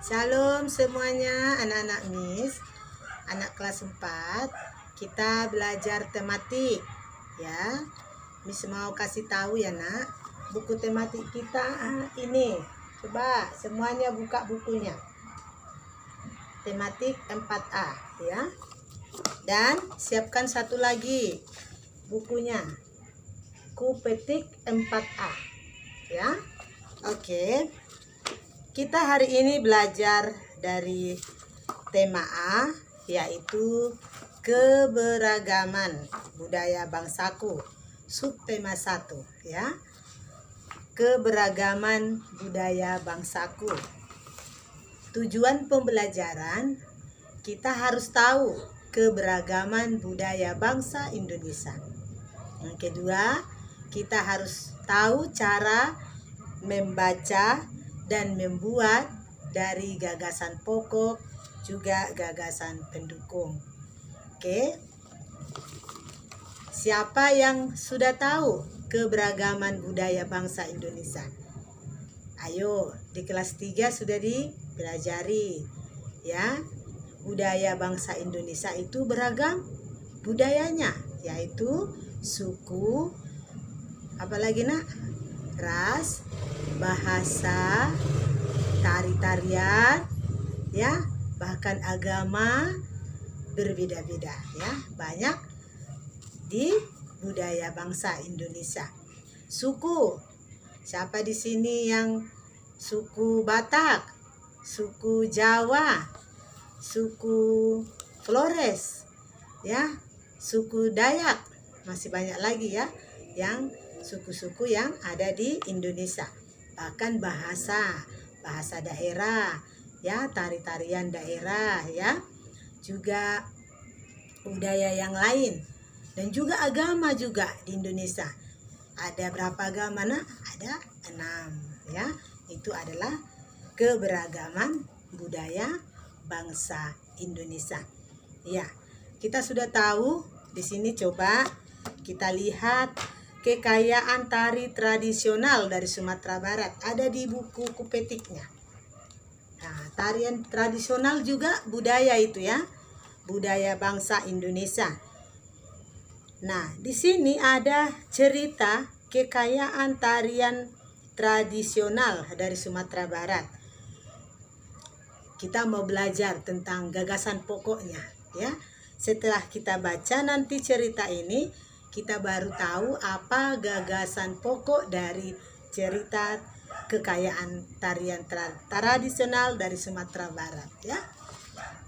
Shalom semuanya anak-anak Miss, anak kelas 4. Kita belajar tematik ya. Miss mau kasih tahu ya nak, buku tematik kita ini. Coba semuanya buka bukunya. Tematik 4A ya. Dan siapkan satu lagi bukunya. Kupetik 4A ya. Oke. Kita hari ini belajar dari tema A, yaitu keberagaman budaya bangsaku. Subtema 1 ya. Keberagaman budaya bangsaku. Tujuan pembelajaran, kita harus tahu keberagaman budaya bangsa Indonesia. Yang kedua, kita harus tahu cara membaca dan membuat dari gagasan pokok juga gagasan pendukung. Oke. Siapa yang sudah tahu keberagaman budaya bangsa Indonesia? Ayo, di kelas 3 sudah dipelajari ya. Budaya bangsa Indonesia itu beragam budayanya, yaitu suku, apalagi nak? Ras, bahasa, tari-tarian, ya, bahkan agama berbeda-beda, ya, banyak di budaya bangsa Indonesia. Suku, siapa di sini yang suku Batak, suku Jawa, suku Flores, ya, suku Dayak, masih banyak lagi ya, yang suku-suku yang ada di Indonesia. Bahkan bahasa daerah ya, tari-tarian daerah ya, juga budaya yang lain, dan juga agama juga di Indonesia. Ada berapa agama nak? Ada 6 ya. Itu adalah keberagaman budaya bangsa Indonesia. Ya, kita sudah tahu. Di sini coba kita lihat kekayaan tari tradisional dari Sumatera Barat, ada di buku kupetiknya. Nah, tarian tradisional juga budaya itu ya, budaya bangsa Indonesia. Nah, di sini ada cerita kekayaan tarian tradisional dari Sumatera Barat. Kita mau belajar tentang gagasan pokoknya ya. Setelah kita baca nanti cerita ini, kita baru tahu apa gagasan pokok dari cerita kekayaan tarian tradisional dari Sumatera Barat ya.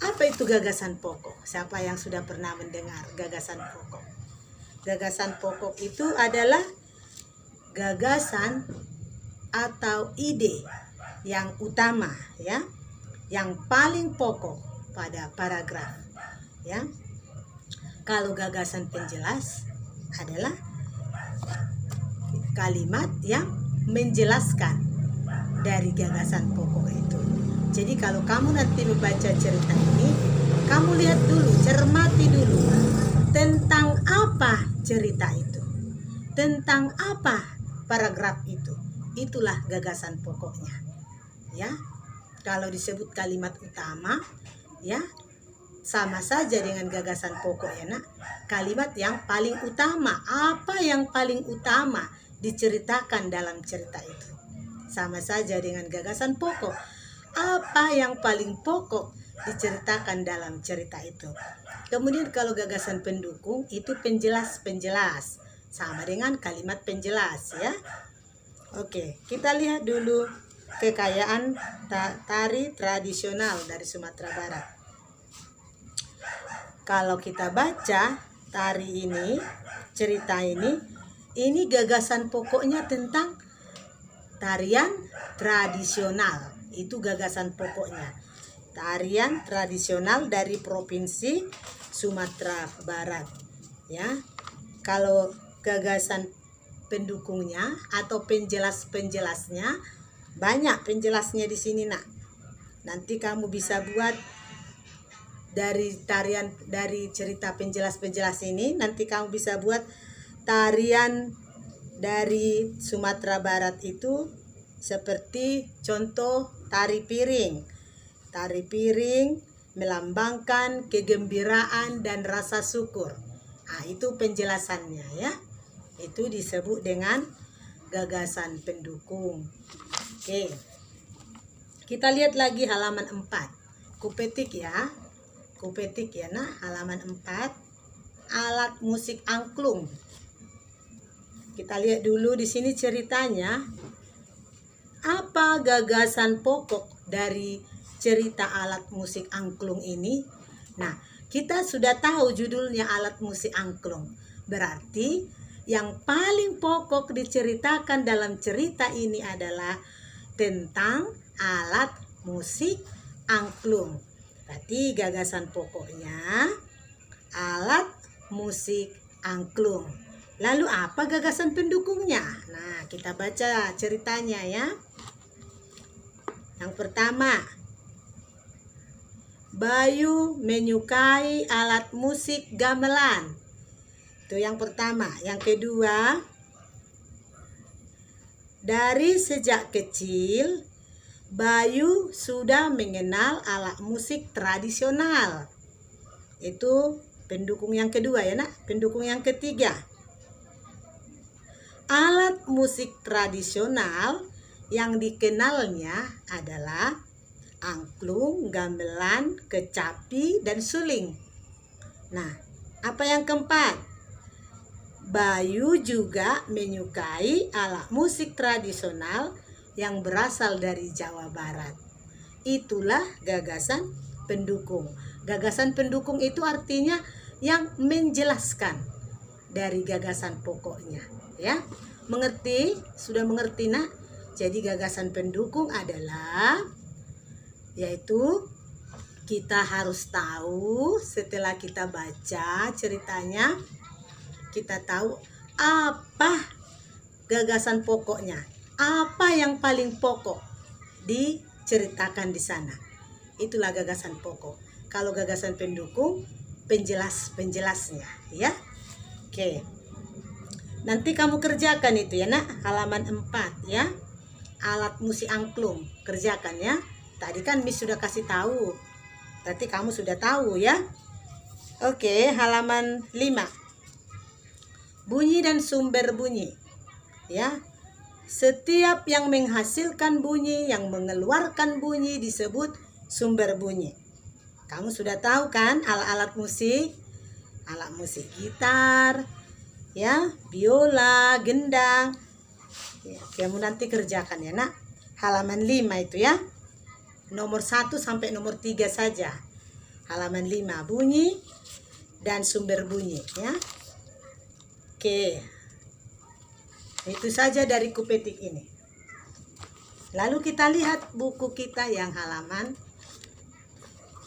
Apa itu gagasan pokok? Siapa yang sudah pernah mendengar gagasan pokok? Gagasan pokok itu adalah gagasan atau ide yang utama ya, yang paling pokok pada paragraf ya. Kalau gagasan penjelas adalah kalimat yang menjelaskan dari gagasan pokok itu. Jadi kalau kamu nanti membaca cerita ini, kamu lihat dulu, cermati dulu tentang apa cerita itu, tentang apa paragraf itu. Itulah gagasan pokoknya ya. Kalau disebut kalimat utama ya, sama saja dengan gagasan pokok ya nak. Kalimat yang paling utama, apa yang paling utama diceritakan dalam cerita itu, sama saja dengan gagasan pokok. Apa yang paling pokok diceritakan dalam cerita itu. Kemudian kalau gagasan pendukung itu penjelas, sama dengan kalimat penjelas ya. Oke, kita lihat dulu kekayaan tari tradisional dari Sumatera Barat. Kalau kita baca tari ini, cerita ini gagasan pokoknya tentang tarian tradisional. Itu gagasan pokoknya. Tarian tradisional dari Provinsi Sumatera Barat. Ya. Kalau gagasan pendukungnya atau penjelasnya, banyak penjelasnya di sini nak. Nanti kamu bisa buat dari cerita penjelas ini, nanti kamu bisa buat tarian dari Sumatera Barat itu seperti contoh tari piring, Tari piring melambangkan kegembiraan dan rasa syukur. Nah, itu penjelasannya ya. Itu disebut dengan gagasan pendukung. Oke. Kita lihat lagi halaman 4. Kupetik ya. Kupetik ya, nah, halaman 4. Alat musik angklung. Kita lihat dulu di sini ceritanya. Apa gagasan pokok dari cerita alat musik angklung ini? Nah, kita sudah tahu judulnya alat musik angklung. Berarti yang paling pokok diceritakan dalam cerita ini adalah tentang alat musik angklung. Berarti gagasan pokoknya alat musik angklung. Lalu apa gagasan pendukungnya? Nah, kita baca ceritanya ya. Yang pertama, Bayu menyukai alat musik gamelan. Itu yang pertama. Yang kedua, dari sejak kecil Bayu sudah mengenal alat musik tradisional. Itu pendukung yang kedua ya nak. Pendukung yang ketiga, alat musik tradisional yang dikenalnya adalah angklung, gamelan, kecapi, dan suling. Nah, apa yang keempat? Bayu juga menyukai alat musik tradisional yang berasal dari Jawa Barat. Itulah gagasan pendukung. Gagasan pendukung itu artinya yang menjelaskan dari gagasan pokoknya. Ya, mengerti? Sudah mengerti nak? Jadi gagasan pendukung adalah yaitu kita harus tahu setelah kita baca ceritanya, kita tahu apa gagasan pokoknya, apa yang paling pokok diceritakan di sana. Itulah gagasan pokok. Kalau gagasan pendukung, penjelasnya ya. Oke. Nanti kamu kerjakan itu ya nak, halaman 4 ya. Alat musik angklung, kerjakan ya. Tadi kan Miss sudah kasih tahu. Berarti kamu sudah tahu ya. Oke, halaman 5. Bunyi dan sumber bunyi. Ya. Setiap yang menghasilkan bunyi, yang mengeluarkan bunyi disebut sumber bunyi. Kamu sudah tahu kan alat-alat musik? Alat musik gitar, ya, biola, gendang. Ya, kamu nanti kerjakan ya nak. Halaman 5 itu ya. Nomor 1 sampai nomor 3 saja. Halaman 5, bunyi dan sumber bunyi ya. Oke. Itu saja dari kupetik ini. Lalu kita lihat buku kita yang halaman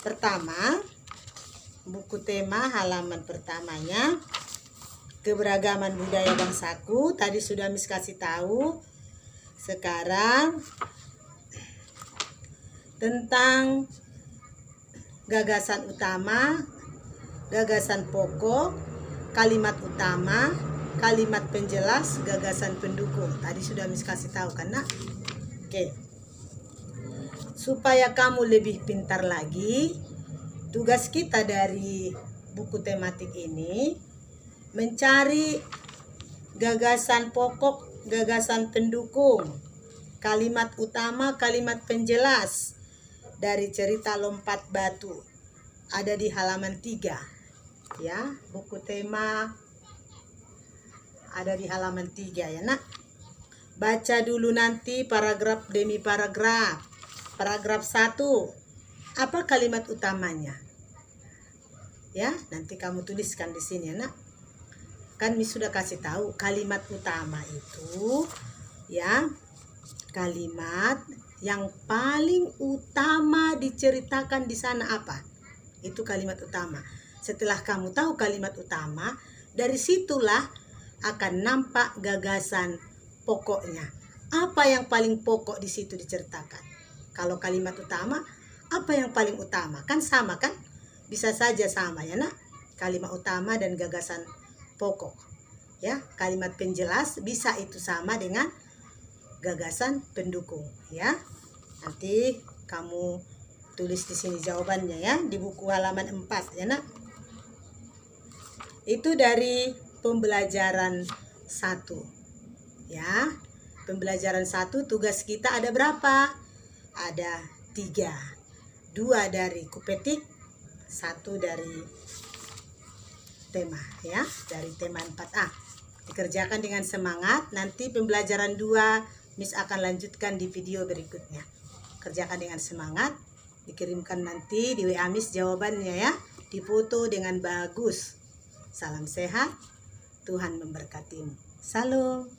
pertama. Buku tema halaman pertamanya, keberagaman budaya bangsaku. Tadi sudah Miss kasih tahu. Sekarang tentang gagasan utama, gagasan pokok, kalimat utama, kalimat penjelas, gagasan pendukung. Tadi sudah Miss kasih tahu kan nak? Oke. Supaya kamu lebih pintar lagi, tugas kita dari buku tematik ini mencari gagasan pokok, gagasan pendukung, kalimat utama, kalimat penjelas dari cerita Lompat Batu. Ada di halaman 3. Ya, buku tema ada di halaman 3 ya nak. Baca dulu nanti paragraf demi paragraf. Paragraf 1. Apa kalimat utamanya? Ya, nanti kamu tuliskan di sini ya nak. Kan Miss sudah kasih tahu kalimat utama itu ya, kalimat yang paling utama diceritakan di sana apa? Itu kalimat utama. Setelah kamu tahu kalimat utama, dari situlah akan nampak gagasan pokoknya. Apa yang paling pokok di situ diceritakan? Kalau kalimat utama, apa yang paling utama? Kan sama kan? Bisa saja sama ya nak. Kalimat utama dan gagasan pokok. Ya, kalimat penjelas bisa itu sama dengan gagasan pendukung ya. Nanti kamu Tulis di sini jawabannya ya, di buku halaman 4 ya nak. Itu dari pembelajaran 1 ya. Pembelajaran 1 tugas kita ada berapa? Ada 3. 2 dari Kupetik, 1 dari tema ya, dari tema 4A. Dikerjakan dengan semangat. Nanti pembelajaran 2 Miss akan lanjutkan di video berikutnya. Kerjakan dengan semangat. Dikirimkan nanti di WA Miss jawabannya ya, difoto dengan bagus. Salam sehat, Tuhan memberkatimu. Salam.